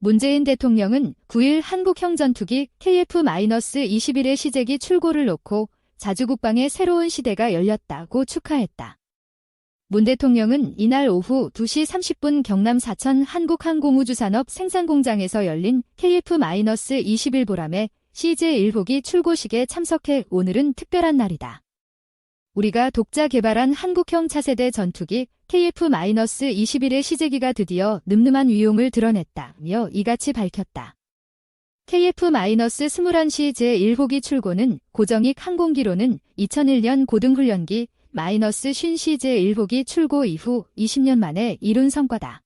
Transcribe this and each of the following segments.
문재인 대통령은 9일 한국형 전투기 KF-21의 시제기 출고를 놓고 자주국방의 새로운 시대가 열렸다고 축하했다. 문 대통령은 이날 오후 2시 30분 경남 사천 한국항공우주산업 생산공장에서 열린 KF-21 보람의 CJ1호기 출고식에 참석해 오늘은 특별한 날이다. 우리가 독자 개발한 한국형 차세대 전투기 KF-21의 시제기가 드디어 늠름한 위용을 드러냈다며 이같이 밝혔다. KF-21 제1호기 출고는 고정익 항공기로는 2001년 고등훈련기 -50 제1호기 출고 이후 20년 만에 이룬 성과다.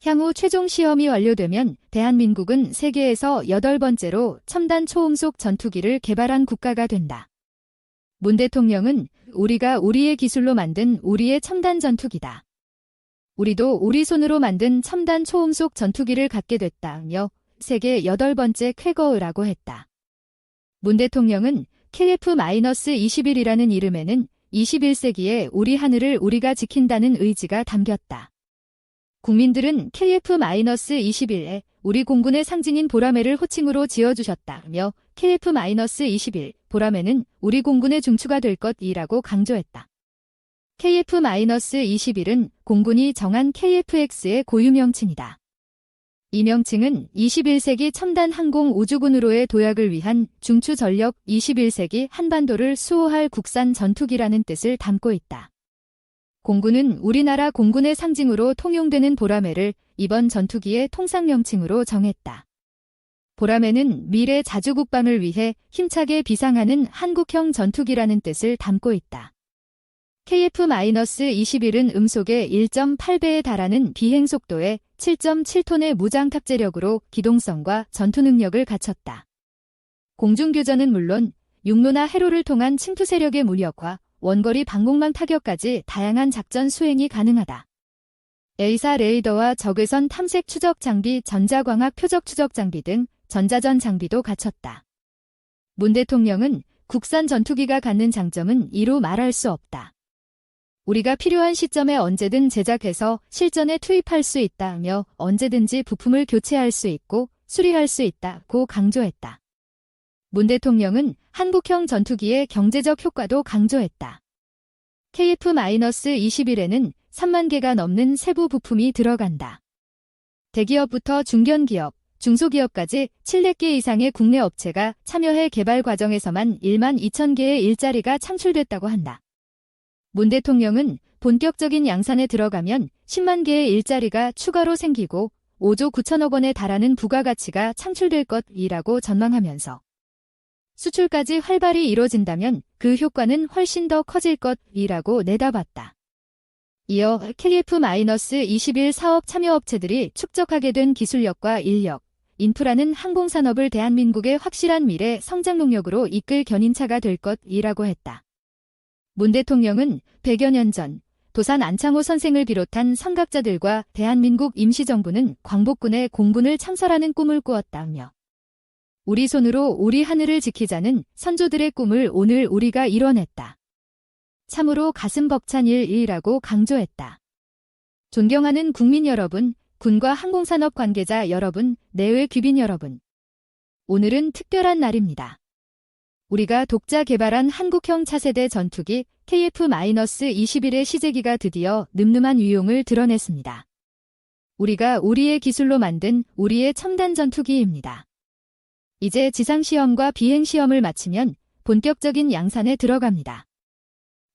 향후 최종 시험이 완료되면 대한민국은 세계에서 8번째로 첨단 초음속 전투기를 개발한 국가가 된다. 문 대통령은 우리가 우리의 기술로 만든 우리의 첨단 전투기다. 우리도 우리 손으로 만든 첨단 초음속 전투기를 갖게 됐다며 세계 8번째 쾌거라고 했다. 문 대통령은 KF-21이라는 이름에는 21세기에 우리 하늘을 우리가 지킨다는 의지가 담겼다. 국민들은 KF-21에 우리 공군의 상징인 보라매를 호칭으로 지어주셨다며 KF-21 보라매는 우리 공군의 중추가 될 것이라고 강조했다. KF-21은 공군이 정한 KFX의 고유명칭이다. 이 명칭은 21세기 첨단 항공 우주군으로의 도약을 위한 중추 전력 21세기 한반도를 수호할 국산 전투기라는 뜻을 담고 있다. 공군은 우리나라 공군의 상징으로 통용되는 보라매를 이번 전투기의 통상 명칭으로 정했다. 보라매는 미래 자주국방을 위해 힘차게 비상하는 한국형 전투기라는 뜻을 담고 있다. KF-21은 음속의 1.8배에 달하는 비행 속도에 7.7톤의 무장 탑재력으로 기동성과 전투 능력을 갖췄다. 공중교전은 물론 육로나 해로를 통한 침투 세력의 무력화, 원거리 방공망 타격까지 다양한 작전 수행이 가능하다. A사 레이더와 적외선 탐색 추적 장비, 전자광학 표적 추적 장비 등 전자전 장비도 갖췄다. 문 대통령은 국산 전투기가 갖는 장점은 이루 말할 수 없다. 우리가 필요한 시점에 언제든 제작해서 실전에 투입할 수 있다며 언제든지 부품을 교체할 수 있고 수리할 수 있다고 강조했다. 문 대통령은 한국형 전투기의 경제적 효과도 강조했다. KF-21에는 3만 개가 넘는 세부 부품이 들어간다. 대기업부터 중견기업, 중소기업까지 700개 이상의 국내 업체가 참여해 개발 과정에서만 1만 2천 개의 일자리가 창출됐다고 한다. 문 대통령은 본격적인 양산에 들어가면 10만 개의 일자리가 추가로 생기고 5조 9천억 원에 달하는 부가가치가 창출될 것이라고 전망하면서 수출까지 활발히 이뤄진다면 그 효과는 훨씬 더 커질 것이라고 내다봤다. 이어 KF-21 사업 참여업체들이 축적하게 된 기술력과 인력, 인프라는 항공산업을 대한민국의 확실한 미래 성장 동력으로 이끌 견인차가 될 것이라고 했다. 문 대통령은 100여 년 전 도산 안창호 선생을 비롯한 선각자들과 대한민국 임시정부는 광복군의 공군을 창설하는 꿈을 꾸었다며 우리 손으로 우리 하늘을 지키자는 선조들의 꿈을 오늘 우리가 이뤄냈다. 참으로 가슴 벅찬 일이라고 강조했다. 존경하는 국민 여러분, 군과 항공산업 관계자 여러분, 내외 귀빈 여러분. 오늘은 특별한 날입니다. 우리가 독자 개발한 한국형 차세대 전투기 KF-21의 시제기가 드디어 늠름한 위용을 드러냈습니다. 우리가 우리의 기술로 만든 우리의 첨단 전투기입니다. 이제 지상시험과 비행시험을 마치면 본격적인 양산에 들어갑니다.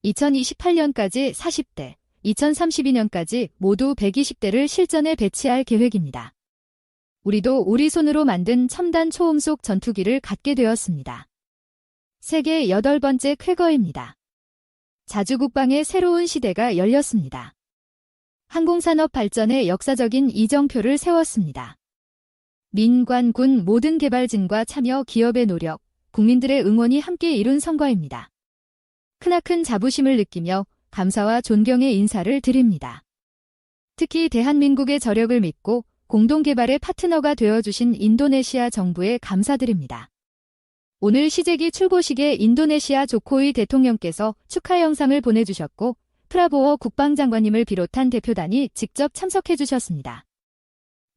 2028년까지 40대, 2032년까지 모두 120대를 실전에 배치할 계획입니다. 우리도 우리 손으로 만든 첨단 초음속 전투기를 갖게 되었습니다. 세계 8번째 쾌거입니다. 자주국방의 새로운 시대가 열렸습니다. 항공산업 발전의 역사적인 이정표를 세웠습니다. 민관, 군 모든 개발진과 참여 기업의 노력, 국민들의 응원이 함께 이룬 성과입니다. 크나큰 자부심을 느끼며 감사와 존경의 인사를 드립니다. 특히 대한민국의 저력을 믿고 공동개발의 파트너가 되어주신 인도네시아 정부에 감사드립니다. 오늘 시제기 출고식에 인도네시아 조코위 대통령께서 축하 영상을 보내주셨고 프라보워 국방장관님을 비롯한 대표단이 직접 참석해 주셨습니다.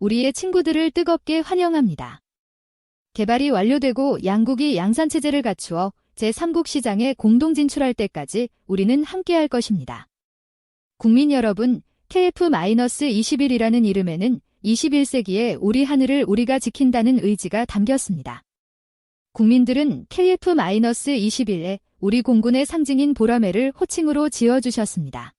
우리의 친구들을 뜨겁게 환영합니다. 개발이 완료되고 양국이 양산체제를 갖추어 제3국 시장에 공동 진출할 때까지 우리는 함께할 것입니다. 국민 여러분, KF-21이라는 이름에는 21세기의 우리 하늘을 우리가 지킨다는 의지가 담겼습니다. 국민들은 KF-21에 우리 공군의 상징인 보라매를 호칭으로 지어주셨습니다.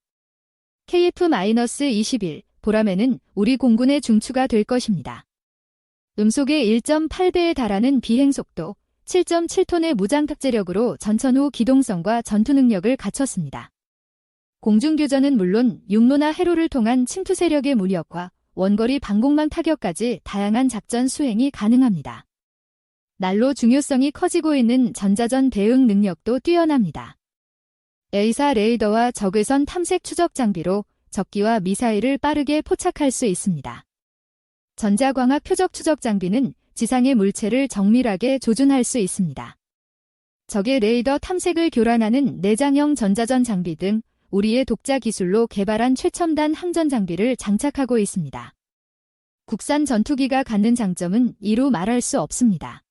KF-21 보라매는 우리 공군의 중추가 될 것입니다. 음속의 1.8배에 달하는 비행속도, 7.7톤의 무장탑재력으로 전천 후 기동성과 전투 능력을 갖췄습니다. 공중교전은 물론 육로나 해로를 통한 침투 세력의 무력과 원거리 방공망 타격까지 다양한 작전 수행이 가능합니다. 날로 중요성이 커지고 있는 전자전 대응 능력도 뛰어납니다. A사 레이더와 적외선 탐색 추적 장비로 적기와 미사일을 빠르게 포착할 수 있습니다. 전자광학 표적 추적 장비는 지상의 물체를 정밀하게 조준할 수 있습니다. 적의 레이더 탐색을 교란하는 내장형 전자전 장비 등 우리의 독자 기술로 개발한 최첨단 항전 장비를 장착하고 있습니다. 국산 전투기가 갖는 장점은 이루 말할 수 없습니다.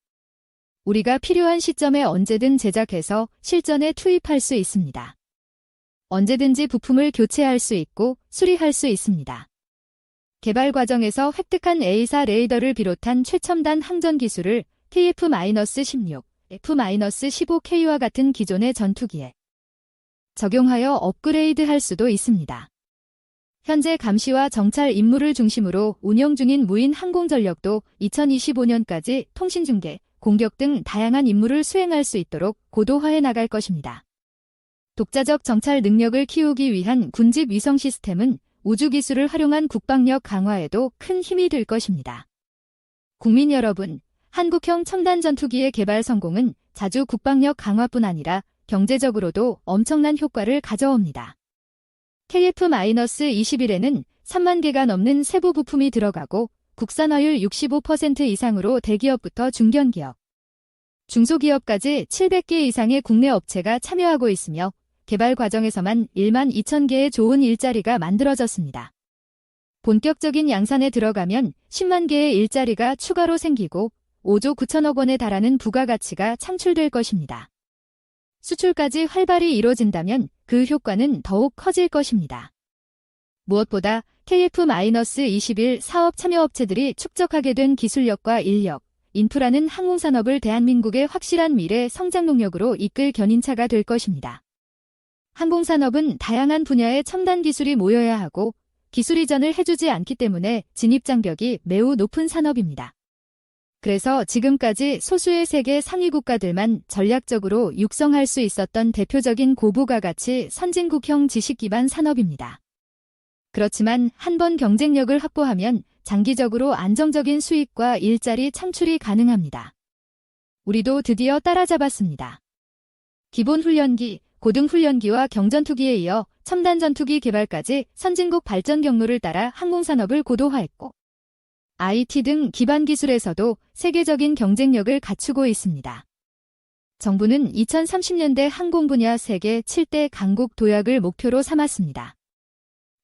우리가 필요한 시점에 언제든 제작해서 실전에 투입할 수 있습니다. 언제든지 부품을 교체할 수 있고 수리할 수 있습니다. 개발 과정에서 획득한 A사 레이더를 비롯한 최첨단 항전 기술을 KF-16, F-15K와 같은 기존의 전투기에 적용하여 업그레이드할 수도 있습니다. 현재 감시와 정찰 임무를 중심으로 운영 중인 무인 항공전력도 2025년까지 통신중계, 공격 등 다양한 임무를 수행할 수 있도록 고도화해 나갈 것입니다. 독자적 정찰 능력을 키우기 위한 군집 위성 시스템은 우주기술을 활용한 국방력 강화에도 큰 힘이 될 것입니다. 국민 여러분, 한국형 첨단 전투기의 개발 성공은 자주 국방력 강화뿐 아니라 경제적으로도 엄청난 효과를 가져옵니다. KF-21에는 3만 개가 넘는 세부 부품이 들어가고 국산화율 65% 이상으로 대기업부터 중견기업, 중소기업까지 700개 이상의 국내 업체가 참여하고 있으며 개발 과정에서만 1만 2천 개의 좋은 일자리가 만들어졌습니다. 본격적인 양산에 들어가면 10만 개의 일자리가 추가로 생기고 5조 9천억 원에 달하는 부가가치가 창출될 것입니다. 수출까지 활발히 이뤄진다면 그 효과는 더욱 커질 것입니다. 무엇보다 KF-21 사업 참여업체들이 축적하게 된 기술력과 인력, 인프라는 항공산업을 대한민국의 확실한 미래 성장 동력으로 이끌 견인차가 될 것입니다. 항공산업은 다양한 분야의 첨단 기술이 모여야 하고 기술 이전을 해주지 않기 때문에 진입장벽이 매우 높은 산업입니다. 그래서 지금까지 소수의 세계 상위 국가들만 전략적으로 육성할 수 있었던 대표적인 고부가가치 선진국형 지식 기반 산업입니다. 그렇지만 한번 경쟁력을 확보하면 장기적으로 안정적인 수익과 일자리 창출이 가능합니다. 우리도 드디어 따라잡았습니다. 기본훈련기, 고등훈련기와 경전투기에 이어 첨단 전투기 개발까지 선진국 발전 경로를 따라 항공산업을 고도화했고 IT 등 기반 기술에서도 세계적인 경쟁력을 갖추고 있습니다. 정부는 2030년대 항공 분야 세계 7대 강국 도약을 목표로 삼았습니다.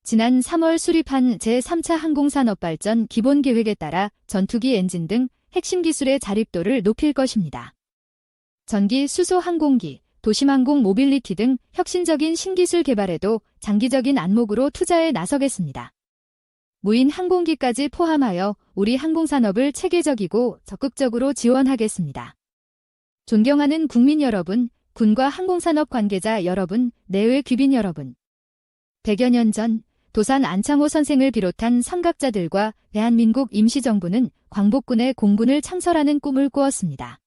지난 3월 수립한 제3차 항공산업 발전 기본계획에 따라 전투기 엔진 등 핵심 기술의 자립도를 높일 것입니다. 전기 수소 항공기, 도심항공 모빌리티 등 혁신적인 신기술 개발에도 장기적인 안목으로 투자에 나서겠습니다. 무인 항공기까지 포함하여 우리 항공산업을 체계적이고 적극적으로 지원하겠습니다. 존경하는 국민 여러분, 군과 항공산업 관계자 여러분, 내외 귀빈 여러분. 100여 년 전 도산 안창호 선생을 비롯한 선각자들과 대한민국 임시정부는 광복군의 공군을 창설하는 꿈을 꾸었습니다.